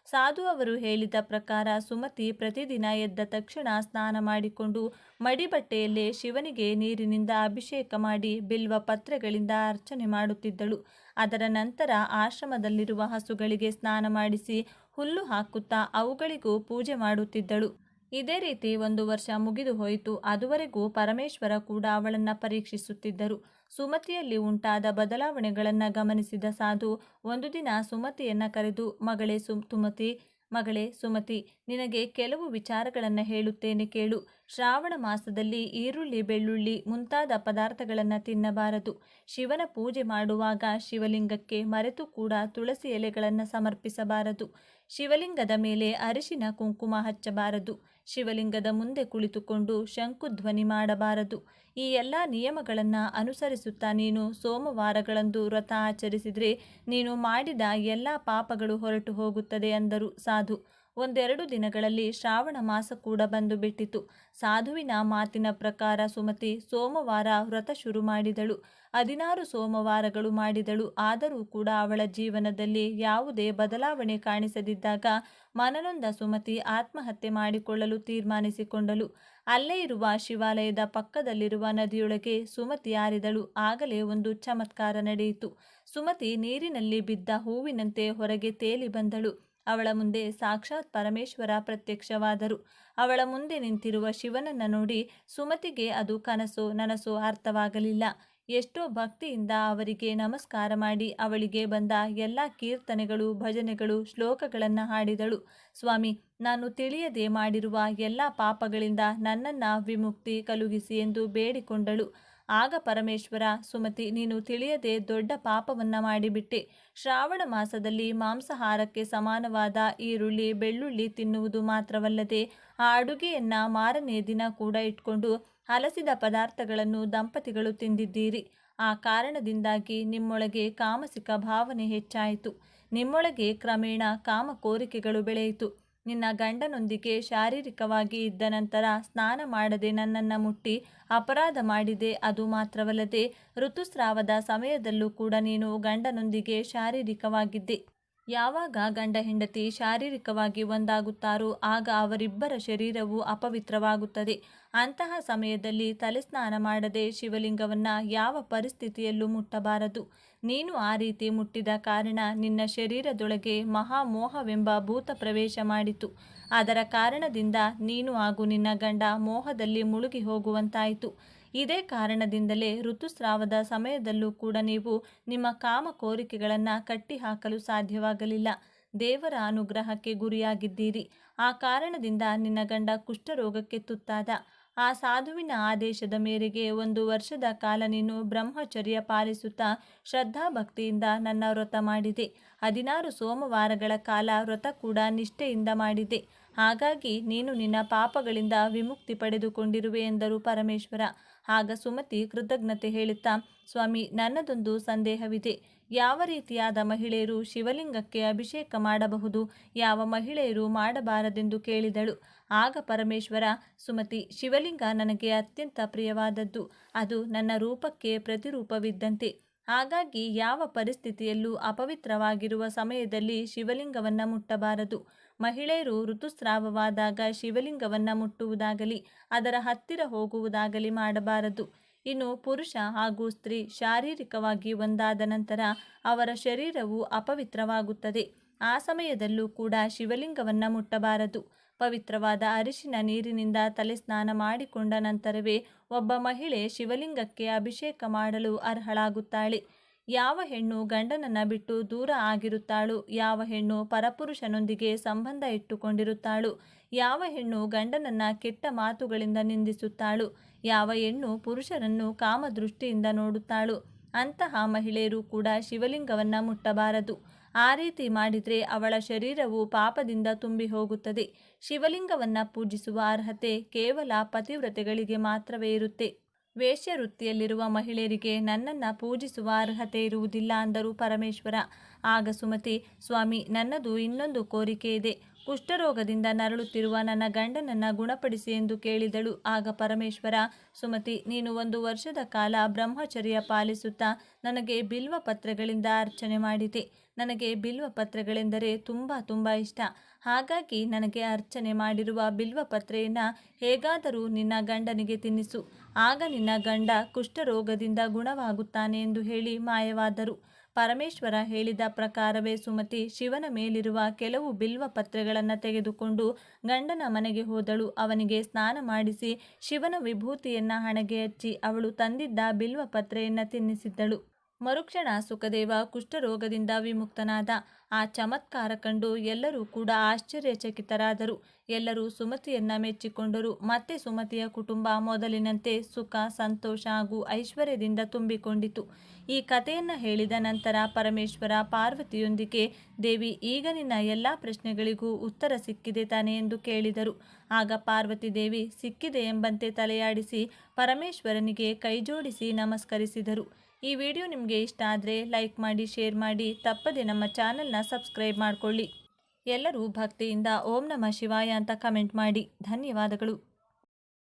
ಸಾಧು ಅವರು ಹೇಳಿದ ಪ್ರಕಾರ ಸುಮತಿ ಪ್ರತಿದಿನ ಎದ್ದ ತಕ್ಷಣ ಸ್ನಾನ ಮಾಡಿಕೊಂಡು ಮಡಿಬಟ್ಟೆಯಲ್ಲೇ ಶಿವನಿಗೆ ನೀರಿನಿಂದ ಅಭಿಷೇಕ ಮಾಡಿ ಬಿಲ್ವ ಪತ್ರೆಗಳಿಂದ ಅರ್ಚನೆ ಮಾಡುತ್ತಿದ್ದಳು. ಅದರ ನಂತರ ಆಶ್ರಮದಲ್ಲಿರುವ ಹಸುಗಳಿಗೆ ಸ್ನಾನ ಮಾಡಿಸಿ ಹುಲ್ಲು ಹಾಕುತ್ತಾ ಅವುಗಳಿಗೂ ಪೂಜೆ ಮಾಡುತ್ತಿದ್ದಳು. ಇದೇ ರೀತಿ 1 ವರ್ಷ ಮುಗಿದು ಹೋಯಿತು. ಅದುವರೆಗೂ ಪರಮೇಶ್ವರ ಕೂಡ ಅವಳನ್ನು ಪರೀಕ್ಷಿಸುತ್ತಿದ್ದರು. ಸುಮತಿಯಲ್ಲಿ ಉಂಟಾದ ಬದಲಾವಣೆಗಳನ್ನು ಗಮನಿಸಿದ ಸಾಧು ಒಂದು ದಿನ ಸುಮತಿಯನ್ನು ಕರೆದು, ಮಗಳೇ ಸುಮತಿ, ನಿನಗೆ ಕೆಲವು ವಿಚಾರಗಳನ್ನು ಹೇಳುತ್ತೇನೆ ಕೇಳು. ಶ್ರಾವಣ ಮಾಸದಲ್ಲಿ ಈರುಳ್ಳಿ, ಬೆಳ್ಳುಳ್ಳಿ ಮುಂತಾದ ಪದಾರ್ಥಗಳನ್ನು ತಿನ್ನಬಾರದು. ಶಿವನ ಪೂಜೆ ಮಾಡುವಾಗ ಶಿವಲಿಂಗಕ್ಕೆ ಮರೆತು ಕೂಡ ತುಳಸಿ ಎಲೆಗಳನ್ನು ಸಮರ್ಪಿಸಬಾರದು. ಶಿವಲಿಂಗದ ಮೇಲೆ ಅರಿಶಿನ ಕುಂಕುಮ ಹಚ್ಚಬಾರದು. ಶಿವಲಿಂಗದ ಮುಂದೆ ಕುಳಿತುಕೊಂಡು ಶಂಕುಧ್ವನಿ ಮಾಡಬಾರದು. ಈ ಎಲ್ಲ ನಿಯಮಗಳನ್ನು ಅನುಸರಿಸುತ್ತಾ ನೀನು ಸೋಮವಾರಗಳಂದು ವ್ರತ ಆಚರಿಸಿದರೆ ನೀನು ಮಾಡಿದ ಎಲ್ಲ ಪಾಪಗಳು ಹೊರಟು ಹೋಗುತ್ತದೆ ಅಂದರು ಸಾಧು. ಒಂದೆರಡು ದಿನಗಳಲ್ಲಿ ಶ್ರಾವಣ ಮಾಸ ಕೂಡ ಬಂದು ಬಿಟ್ಟಿತು. ಸಾಧುವಿನ ಮಾತಿನ ಪ್ರಕಾರ ಸುಮತಿ ಸೋಮವಾರ ವ್ರತ ಶುರು ಮಾಡಿದಳು. 16 ಸೋಮವಾರಗಳು ಮಾಡಿದಳು. ಆದರೂ ಕೂಡ ಅವಳ ಜೀವನದಲ್ಲಿ ಯಾವುದೇ ಬದಲಾವಣೆ ಕಾಣಿಸದಿದ್ದಾಗ ಮನನೊಂದ ಸುಮತಿ ಆತ್ಮಹತ್ಯೆ ಮಾಡಿಕೊಳ್ಳಲು ತೀರ್ಮಾನಿಸಿಕೊಂಡಳು. ಅಲ್ಲೇ ಇರುವ ಶಿವಾಲಯದ ಪಕ್ಕದಲ್ಲಿರುವ ನದಿಯೊಳಗೆ ಸುಮತಿ ಹಾರಿದಳು. ಆಗಲೇ ಒಂದು ಚಮತ್ಕಾರ ನಡೆಯಿತು. ಸುಮತಿ ನೀರಿನಲ್ಲಿ ಬಿದ್ದ ಹೂವಿನಂತೆ ಹೊರಗೆ ತೇಲಿ ಬಂದಳು. ಅವಳ ಮುಂದೆ ಸಾಕ್ಷಾತ್ ಪರಮೇಶ್ವರ ಪ್ರತ್ಯಕ್ಷವಾದರು. ಅವಳ ಮುಂದೆ ನಿಂತಿರುವ ಶಿವನನ್ನ ನೋಡಿ ಸುಮತಿಗೆ ಅದು ಕನಸೋ ನನಸೋ ಅರ್ಥವಾಗಲಿಲ್ಲ. ಎಷ್ಟೋ ಭಕ್ತಿಯಿಂದ ಅವರಿಗೆ ನಮಸ್ಕಾರ ಮಾಡಿ ಅವಳಿಗೆ ಬಂದ ಎಲ್ಲ ಕೀರ್ತನೆಗಳು, ಭಜನೆಗಳು, ಶ್ಲೋಕಗಳನ್ನು ಹಾಡಿದಳು. ಸ್ವಾಮಿ, ನಾನು ತಿಳಿಯದೆ ಮಾಡಿರುವ ಎಲ್ಲ ಪಾಪಗಳಿಂದ ನನ್ನನ್ನ ವಿಮುಕ್ತಿ ಕಲುಗಿಸಿ ಎಂದು ಬೇಡಿಕೊಂಡಳು. ಆಗ ಪರಮೇಶ್ವರ, ಸುಮತಿ, ನೀನು ತಿಳಿಯದೆ ದೊಡ್ಡ ಪಾಪವನ್ನ ಮಾಡಿಬಿಟ್ಟೆ. ಶ್ರಾವಣ ಮಾಸದಲ್ಲಿ ಮಾಂಸಾಹಾರಕ್ಕೆ ಸಮಾನವಾದ ಈರುಳ್ಳಿ, ಬೆಳ್ಳುಳ್ಳಿ ತಿನ್ನುವುದು ಮಾತ್ರವಲ್ಲದೆ ಆ ಅಡುಗೆಯನ್ನ ಮಾರನೇ ದಿನ ಕೂಡ ಇಟ್ಕೊಂಡು ಹಲಸಿದ ಪದಾರ್ಥಗಳನ್ನು ದಂಪತಿಗಳು ತಿಂದಿದ್ದೀರಿ. ಆ ಕಾರಣದಿಂದಾಗಿ ನಿಮ್ಮೊಳಗೆ ಕಾಮಸಿಕ ಭಾವನೆ ಹೆಚ್ಚಾಯಿತು. ನಿಮ್ಮೊಳಗೆ ಕ್ರಮೇಣ ಕಾಮ ಕೋರಿಕೆಗಳು ಬೆಳೆಯಿತು. ನಿನ್ನ ಗಂಡನೊಂದಿಗೆ ಶಾರೀರಿಕವಾಗಿ ಇದ್ದ ನಂತರ ಸ್ನಾನ ಮಾಡದೆ ನನ್ನನ್ನು ಮುಟ್ಟಿ ಅಪರಾಧ ಮಾಡಿದೆ. ಅದು ಮಾತ್ರವಲ್ಲದೆ ಋತುಸ್ರಾವದ ಸಮಯದಲ್ಲೂ ಕೂಡ ನೀನು ಗಂಡನೊಂದಿಗೆ ಶಾರೀರಿಕವಾಗಿದ್ದೆ. ಯಾವಾಗ ಗಂಡ ಹೆಂಡತಿ ಶಾರೀರಿಕವಾಗಿ ಒಂದಾಗುತ್ತಾರೋ ಆಗ ಅವರಿಬ್ಬರ ಶರೀರವು ಅಪವಿತ್ರವಾಗುತ್ತದೆ. ಅಂತಹ ಸಮಯದಲ್ಲಿ ತಲೆಸ್ನಾನ ಮಾಡದೆ ಶಿವಲಿಂಗವನ್ನು ಯಾವ ಪರಿಸ್ಥಿತಿಯಲ್ಲೂ ಮುಟ್ಟಬಾರದು. ನೀನು ಆ ರೀತಿ ಮುಟ್ಟಿದ ಕಾರಣ ನಿನ್ನ ಶರೀರದೊಳಗೆ ಮಹಾಮೋಹವೆಂಬ ಭೂತ ಪ್ರವೇಶ ಮಾಡಿತು. ಅದರ ಕಾರಣದಿಂದ ನೀನು ಹಾಗೂ ನಿನ್ನ ಗಂಡ ಮೋಹದಲ್ಲಿ ಮುಳುಗಿ ಹೋಗುವಂತಾಯಿತು. ಇದೇ ಕಾರಣದಿಂದಲೇ ಋತುಸ್ರಾವದ ಸಮಯದಲ್ಲೂ ಕೂಡ ನೀವು ನಿಮ್ಮ ಕಾಮ ಕೋರಿಕೆಗಳನ್ನು ಕಟ್ಟಿಹಾಕಲು ಸಾಧ್ಯವಾಗಲಿಲ್ಲ. ದೇವರ ಅನುಗ್ರಹಕ್ಕೆ ಗುರಿಯಾಗಿದ್ದೀರಿ. ಆ ಕಾರಣದಿಂದ ನಿನ್ನ ಗಂಡ ಕುಷ್ಠರೋಗಕ್ಕೆ ತುತ್ತಾದ. ಆ ಸಾಧುವಿನ ಆದೇಶದ ಮೇರೆಗೆ 1 ವರ್ಷದ ಕಾಲ ನೀನು ಬ್ರಹ್ಮಚರ್ಯ ಪಾಲಿಸುತ್ತಾ ಶ್ರದ್ಧಾಭಕ್ತಿಯಿಂದ ನನ್ನ ವ್ರತ ಮಾಡಿದೆ. 16 ಸೋಮವಾರಗಳ ಕಾಲ ವ್ರತ ಕೂಡ ನಿಷ್ಠೆಯಿಂದ ಮಾಡಿದೆ. ಹಾಗಾಗಿ ನೀನು ನಿನ್ನ ಪಾಪಗಳಿಂದ ವಿಮುಕ್ತಿ ಪಡೆದುಕೊಂಡಿರುವೆ ಎಂದರು ಪರಮೇಶ್ವರ. ಆಗ ಸುಮತಿ ಕೃತಜ್ಞತೆ ಹೇಳುತ್ತಾ, ಸ್ವಾಮಿ, ನನ್ನದೊಂದು ಸಂದೇಹವಿದೆ. ಯಾವ ರೀತಿಯಾದ ಮಹಿಳೆಯರು ಶಿವಲಿಂಗಕ್ಕೆ ಅಭಿಷೇಕ ಮಾಡಬಹುದು, ಯಾವ ಮಹಿಳೆಯರು ಮಾಡಬಾರದೆಂದು ಕೇಳಿದಳು. ಆಗ ಪರಮೇಶ್ವರ, ಸುಮತಿ, ಶಿವಲಿಂಗ ನನಗೆ ಅತ್ಯಂತ ಪ್ರಿಯವಾದದ್ದು. ಅದು ನನ್ನ ರೂಪಕ್ಕೆ ಪ್ರತಿರೂಪವಿದ್ದಂತೆ. ಹಾಗಾಗಿ ಯಾವ ಪರಿಸ್ಥಿತಿಯಲ್ಲೂ ಅಪವಿತ್ರವಾಗಿರುವ ಸಮಯದಲ್ಲಿ ಶಿವಲಿಂಗವನ್ನು ಮುಟ್ಟಬಾರದು. ಮಹಿಳೆಯರು ಋತುಸ್ರಾವವಾದಾಗ ಶಿವಲಿಂಗವನ್ನು ಮುಟ್ಟುವುದಾಗಲಿ ಅದರ ಹತ್ತಿರ ಹೋಗುವುದಾಗಲಿ ಮಾಡಬಾರದು. ಇನ್ನು ಪುರುಷ ಹಾಗೂ ಸ್ತ್ರೀ ಶಾರೀರಿಕವಾಗಿ ಒಂದಾದ ನಂತರ ಅವರ ಶರೀರವು ಅಪವಿತ್ರವಾಗುತ್ತದೆ. ಆ ಸಮಯದಲ್ಲೂ ಕೂಡ ಶಿವಲಿಂಗವನ್ನು ಮುಟ್ಟಬಾರದು. ಪವಿತ್ರವಾದ ಅರಿಶಿನ ನೀರಿನಿಂದ ತಲೆ ಸ್ನಾನ ಮಾಡಿಕೊಂಡ ನಂತರವೇ ಒಬ್ಬ ಮಹಿಳೆ ಶಿವಲಿಂಗಕ್ಕೆ ಅಭಿಷೇಕ ಮಾಡಲು ಅರ್ಹಳಾಗುತ್ತಾಳೆ. ಯಾವ ಹೆಣ್ಣು ಗಂಡನನ್ನು ಬಿಟ್ಟು ದೂರ ಆಗಿರುತ್ತಾಳೋ, ಯಾವ ಹೆಣ್ಣು ಪರಪುರುಷನೊಂದಿಗೆ ಸಂಬಂಧ ಇಟ್ಟುಕೊಂಡಿರುತ್ತಾಳೋ, ಯಾವ ಹೆಣ್ಣು ಗಂಡನನ್ನು ಕೆಟ್ಟ ಮಾತುಗಳಿಂದ ನಿಂದಿಸುತ್ತಾಳೋ, ಯಾವ ಹೆಣ್ಣು ಪುರುಷರನ್ನು ಕಾಮದೃಷ್ಟಿಯಿಂದ ನೋಡುತ್ತಾಳೋ ಅಂತಹ ಮಹಿಳೆಯರು ಕೂಡ ಶಿವಲಿಂಗವನ್ನು ಮುಟ್ಟಬಾರದು. ಆ ರೀತಿ ಮಾಡಿದರೆ ಅವಳ ಶರೀರವು ಪಾಪದಿಂದ ತುಂಬಿ ಹೋಗುತ್ತದೆ. ಶಿವಲಿಂಗವನ್ನು ಪೂಜಿಸುವ ಅರ್ಹತೆ ಕೇವಲ ಪತಿವ್ರತೆಗಳಿಗೆ ಮಾತ್ರವೇ ಇರುತ್ತೆ. ವೇಶ್ಯ ವೃತ್ತಿಯಲ್ಲಿರುವ ಮಹಿಳೆಯರಿಗೆ ನನ್ನನ್ನು ಪೂಜಿಸುವ ಅರ್ಹತೆ ಇರುವುದಿಲ್ಲ ಅಂದರು ಪರಮೇಶ್ವರ. ಆಗ ಸುಮತಿ, ಸ್ವಾಮಿ, ನನ್ನದು ಇನ್ನೊಂದು ಕೋರಿಕೆ ಇದೆ. ಕುಷ್ಠರೋಗದಿಂದ ನರಳುತ್ತಿರುವ ನನ್ನ ಗಂಡನನ್ನು ಗುಣಪಡಿಸಿ ಎಂದು ಕೇಳಿದಳು. ಆಗ ಪರಮೇಶ್ವರ, ಸುಮತಿ, ನೀನು 1 ವರ್ಷದ ಕಾಲ ಬ್ರಹ್ಮಚರ್ಯ ಪಾಲಿಸುತ್ತಾ ನನಗೆ ಬಿಲ್ವ ಪತ್ರೆಗಳಿಂದ ಅರ್ಚನೆ ಮಾಡಿದೆ. ನನಗೆ ಬಿಲ್ವ ಪತ್ರೆಗಳೆಂದರೆ ತುಂಬ ಇಷ್ಟ. ಹಾಗಾಗಿ ನನಗೆ ಅರ್ಚನೆ ಮಾಡಿರುವ ಬಿಲ್ವ ಪತ್ರೆಯನ್ನು ಹೇಗಾದರೂ ನಿನ್ನ ಗಂಡನಿಗೆ ತಿನ್ನಿಸು. ಆಗ ನಿನ್ನ ಗಂಡ ಕುಷ್ಠರೋಗದಿಂದ ಗುಣವಾಗುತ್ತಾನೆ ಎಂದು ಹೇಳಿ ಮಾಯವಾದರು. ಪರಮೇಶ್ವರ ಹೇಳಿದ ಪ್ರಕಾರವೇ ಸುಮತಿ ಶಿವನ ಮೇಲಿರುವ ಕೆಲವು ಬಿಲ್ವ ಪತ್ರೆಗಳನ್ನು ತೆಗೆದುಕೊಂಡು ಗಂಡನ ಮನೆಗೆ ಹೋದಳು. ಅವನಿಗೆ ಸ್ನಾನ ಮಾಡಿಸಿ ಶಿವನ ವಿಭೂತಿಯನ್ನು ಹಣೆಗೆ ಹಚ್ಚಿ ಅವಳು ತಂದಿದ್ದ ಬಿಲ್ವ ಪತ್ರೆಯನ್ನು ತಿನ್ನಿಸಿದ್ದಳು. ಮರುಕ್ಷಣ ಸುಖದೇವ ಕುಷ್ಠರೋಗದಿಂದ ವಿಮುಕ್ತನಾದ. ಆ ಚಮತ್ಕಾರ ಕಂಡು ಎಲ್ಲರೂ ಕೂಡ ಆಶ್ಚರ್ಯಚಕಿತರಾದರು. ಎಲ್ಲರೂ ಸುಮತಿಯನ್ನ ಮೆಚ್ಚಿಕೊಂಡರು. ಮತ್ತೆ ಸುಮತಿಯ ಕುಟುಂಬ ಮೊದಲಿನಂತೆ ಸುಖ, ಸಂತೋಷ ಹಾಗೂ ಐಶ್ವರ್ಯದಿಂದ ತುಂಬಿಕೊಂಡಿತು. ಈ ಕಥೆಯನ್ನು ಹೇಳಿದ ನಂತರ ಪರಮೇಶ್ವರ ಪಾರ್ವತಿಯೊಂದಿಗೆ, ದೇವಿ, ಈಗ ನಿನ್ನ ಎಲ್ಲ ಪ್ರಶ್ನೆಗಳಿಗೂ ಉತ್ತರ ಸಿಕ್ಕಿದೆ ತಾನೆ ಎಂದು ಕೇಳಿದರು. ಆಗ ಪಾರ್ವತಿ ದೇವಿ ಸಿಕ್ಕಿದೆ ಎಂಬಂತೆ ತಲೆಯಾಡಿಸಿ ಪರಮೇಶ್ವರನಿಗೆ ಕೈಜೋಡಿಸಿ ನಮಸ್ಕರಿಸಿದರು. ಈ ವಿಡಿಯೋ ನಿಮಗೆ ಇಷ್ಟ ಆದರೆ ಲೈಕ್ ಮಾಡಿ, ಶೇರ್ ಮಾಡಿ, ತಪ್ಪದೆ ನಮ್ಮ ಚಾನಲ್ನ ಸಬ್ಸ್ಕ್ರೈಬ್ ಮಾಡಿಕೊಳ್ಳಿ. ಎಲ್ಲರೂ ಭಕ್ತಿಯಿಂದ ಓಂ ನಮಃ ಶಿವಾಯ ಅಂತ ಕಮೆಂಟ್ ಮಾಡಿ. ಧನ್ಯವಾದಗಳು.